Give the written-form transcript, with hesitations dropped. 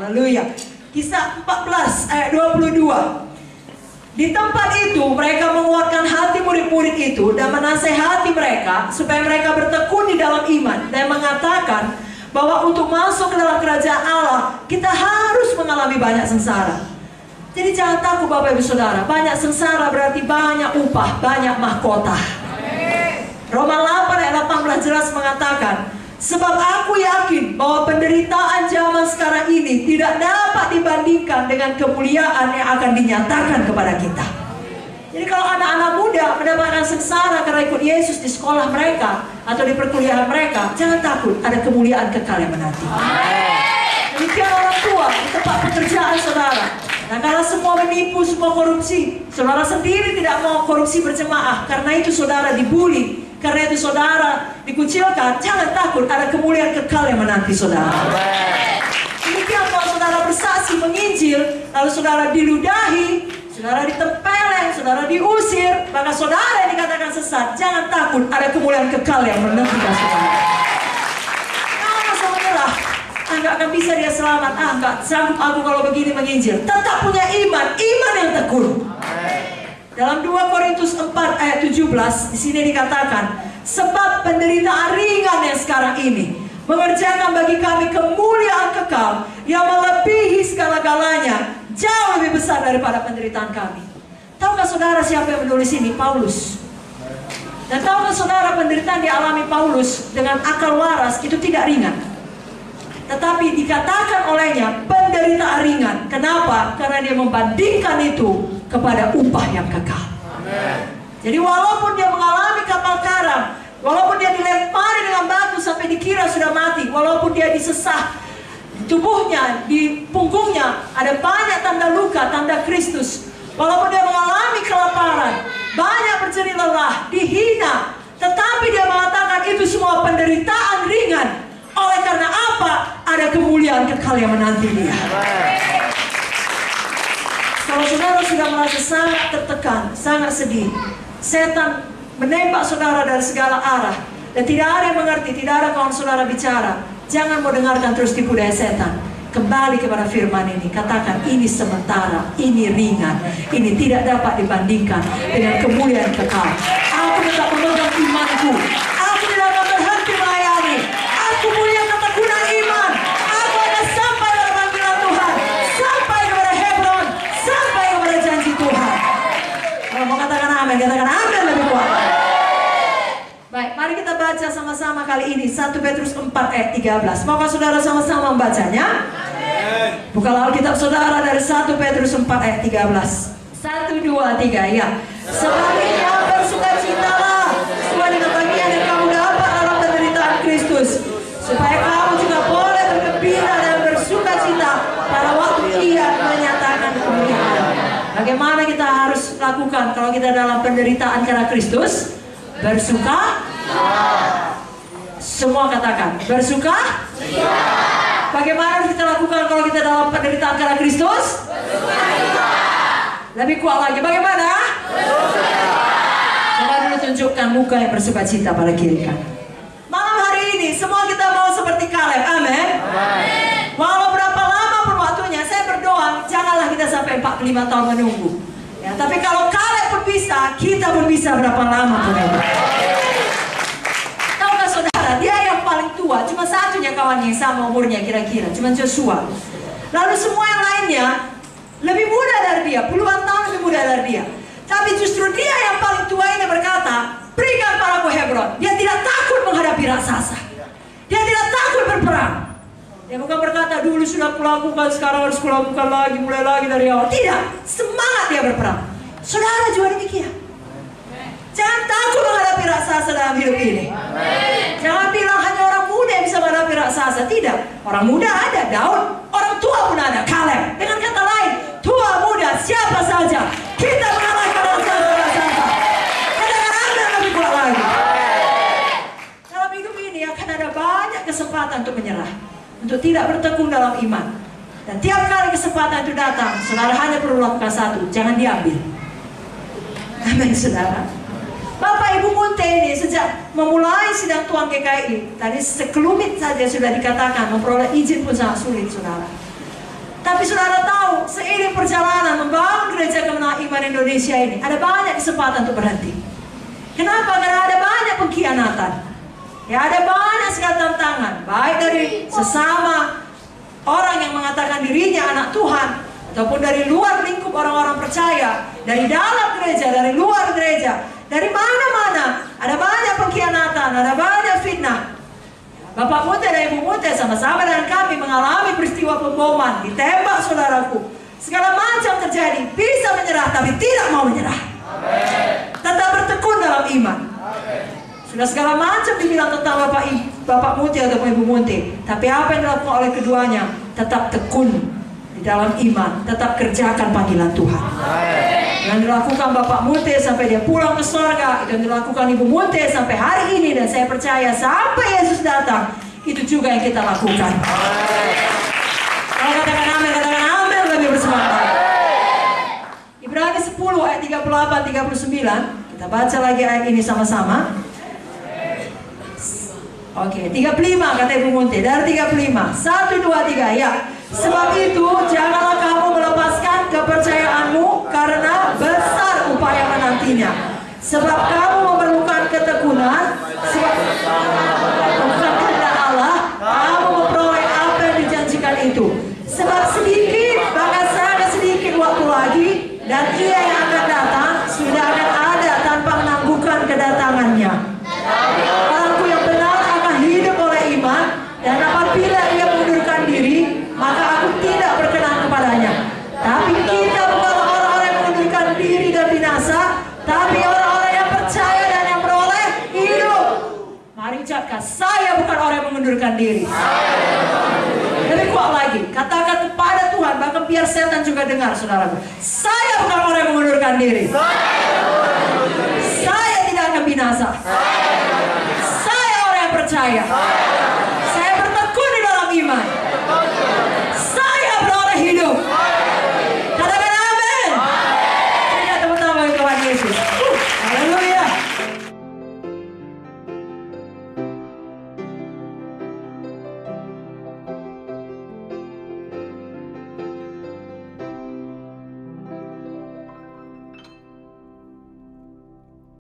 Haleluya. Kisah 14 ayat 22. Di tempat itu mereka menguatkan hati murid-murid itu dan menasehati mereka supaya mereka bertekun di dalam iman dan mengatakan bahwa untuk masuk ke dalam kerajaan Allah kita harus mengalami banyak sengsara. Jadi jangan takut Bapak Ibu Saudara. Banyak sengsara berarti banyak upah, banyak mahkota. Roma 8 ayat 18 jelas mengatakan, sebab aku yakin bahwa penderitaan zaman sekarang ini tidak dapat dibandingkan dengan kemuliaan yang akan dinyatakan kepada kita. Jadi kalau anak-anak muda mendapatkan sengsara karena ikut Yesus di sekolah mereka atau di perkuliahan mereka, jangan takut, ada kemuliaan kekal yang menanti. Demikian orang tua di tempat pekerjaan saudara. Nah, kalau semua menipu, semua korupsi, saudara sendiri tidak mau korupsi berjemaah, karena itu saudara dibully, karena itu saudara dikucilkan, jangan takut, ada kemuliaan kekal yang menanti saudara. Demikian kalau saudara bersaksi menginjil, lalu saudara diludahi, saudara ditempeleng, saudara diusir, maka saudara yang dikatakan sesat, jangan takut, ada kemuliaan kekal yang menanti saudara. Kalau menyerah, nggak akan bisa dia selamat, nggak sanggup aku kalau begini menginjil. Tetap punya iman, iman yang tekun. Dalam 2 Korintus 4 ayat 17 di sini dikatakan, sebab penderitaan ringan yang sekarang ini mengerjakan bagi kami kemuliaan kekal yang melebihi segala-galanya, jauh lebih besar daripada penderitaan kami. Tahukah saudara siapa yang menulis ini? Paulus. Dan tahukah saudara penderitaan dialami Paulus dengan akal waras itu tidak ringan, tetapi dikatakan olehnya penderitaan ringan. Kenapa? Karena dia membandingkan itu kepada upah yang kekal. Amen. Jadi walaupun dia mengalami kapal karam, walaupun dia dilempari dengan batu sampai dikira sudah mati, walaupun dia disesah di tubuhnya, di punggungnya ada banyak tanda luka, tanda Kristus, walaupun dia mengalami kelaparan, banyak berjerit lelah, dihina, tetapi dia mengatakan itu semua penderitaan ringan. Oleh karena apa? Ada kemuliaan kekal yang menanti dia. Kalau saudara sudah merasa sangat tertekan, sangat sedih, setan menembak saudara dari segala arah, dan tidak ada yang mengerti, tidak ada kawan saudara bicara, jangan mau dengarkan terus tipu daya setan. Kembali kepada firman ini, katakan ini sementara, ini ringan, ini tidak dapat dibandingkan dengan kemuliaan kekal. Aku tetap memegang imanku, aku tidak akan berhenti melayani, aku punya ketekunan iman, aku akan sampai pada panggilan Tuhan, sampai kepada Hebron, sampai kepada janji Tuhan. Kalau mau katakan amin, katakan amin lebih kuat. Baik, mari kita baca sama-sama kali ini 1 Petrus 4 ayat 13. Maukah saudara sama-sama membacanya? Bukalah Alkitab saudara dari 1 Petrus 4 ayat 13. 1, 2, 3, ya. Sebaliknya bersukacitalah sesuai dengan bagian yang kamu dapat dalam penderitaan Kristus, supaya kamu juga boleh bergembira dan bersukacita pada waktu Ia menyatakan kemuliaan. Bagaimana kita harus lakukan kalau kita dalam penderitaan karena Kristus? Bersuka. Semua katakan bersuka. Bagaimana kita lakukan kalau kita dalam penderitaan karena Kristus? Lebih kuat lagi, bagaimana? Coba dulu tunjukkan muka yang bersukacita pada kiri kanan. Malam hari ini semua kita mau seperti Kaleb, amin. Walau berapa lama pun waktunya, saya berdoa janganlah kita sampai 45 tahun menunggu. Ya, tapi kalau Kaleb pun bisa, kita pun bisa berapa lama pun. Tahukah saudara, dia yang paling tua, cuma satunya kawannya yang sama umurnya kira-kira, cuma Joshua. Lalu semua yang lainnya lebih muda dari dia, puluhan tahun lebih muda dari dia. Tapi justru dia yang paling tua ini berkata, berikan padaku Hebron. Dia tidak takut menghadapi raksasa. Dia tidak takut berperang. Dia bukan berkata dulu sudah kulakukan, sekarang harus kulakukan lagi, mulai lagi dari awal. Tidak, semangat dia berperang. Saudara juga demikian. Jangan takut menghadapi raksasa dalam hidup ini. Jangan bilang hanya orang muda yang bisa menghadapi raksasa. Tidak, orang muda ada, Daud. Orang tua pun ada, Kaleb. Dengan kata lain, tua muda siapa saja kita mengalahkan raksasa. Katakan Anda lebih kuat lagi. Dalam hidup ini akan ada banyak kesempatan untuk menyerah, untuk tidak bertekun dalam iman. Dan tiap kali kesempatan itu datang, saudara hanya perlu lakukan satu, jangan diambil. Amin saudara. Bapak Ibu Munte ini sejak memulai sidang Tuan GKI, tadi sekelumit saja sudah dikatakan memperoleh izin pun sangat sulit saudara. Tapi saudara tahu, seiring perjalanan membangun gereja kemenangan iman Indonesia ini, ada banyak kesempatan untuk berhenti. Kenapa? Karena ada banyak pengkhianatan. Ya, ada banyak sekali tantangan, baik dari sesama orang yang mengatakan dirinya anak Tuhan, ataupun dari luar lingkup orang-orang percaya, dari dalam gereja, dari luar gereja, dari mana-mana. Ada banyak pengkhianatan, ada banyak fitnah. Bapak Mute dan Ibu Mute sama-sama dengan kami mengalami peristiwa pemboman, ditembak saudaraku. Segala macam terjadi, bisa menyerah tapi tidak mau menyerah. Tetap bertekun dalam iman. Sudah segala macam dibilang tentang Bapak Mute atau Ibu Mute, tapi apa yang dilakukan oleh keduanya? Tetap tekun di dalam iman, tetap kerjakan panggilan Tuhan. Yang dilakukan Bapak Mute sampai dia pulang ke surga, itu yang dilakukan Ibu Mute sampai hari ini, dan saya percaya sampai Yesus datang, itu juga yang kita lakukan. Kalau katakan amin lebih bersemangat. Ibrani 10 ayat 38-39, kita baca lagi ayat ini sama-sama. Oke, 35 kata Ibu Munti, dari 35, 1, 2, 3, ya. Sebab itu janganlah kamu melepaskan kepercayaanmu, karena besar upaya menantinya. Sebab kamu memerlukan ketekunan, sebab bukan kehendak Allah, kamu memperoleh apa yang dijanjikan itu. Sebab sedikit, bahkan sangat sedikit waktu lagi, dan Ia yang akan datang sudah akan ada tanpa menangguhkan kedatangannya. Orangku yang benar akan hidup oleh iman, dan apabila ia mengundurkan diri, maka aku tidak berkenan kepadanya. Tapi kita bukanlah orang-orang yang mengundurkan diri dan binasa, tapi orang-orang yang percaya dan yang beroleh hidup. Mari ucapkan, saya bukan orang yang mengundurkan diri. Lebih kuat lagi, katakan kepada Tuhan, bahkan biar setan juga dengar, saudaraku. Saya bukan orang yang mengundurkan diri. Saya tidak akan binasa. Saya orang yang percaya.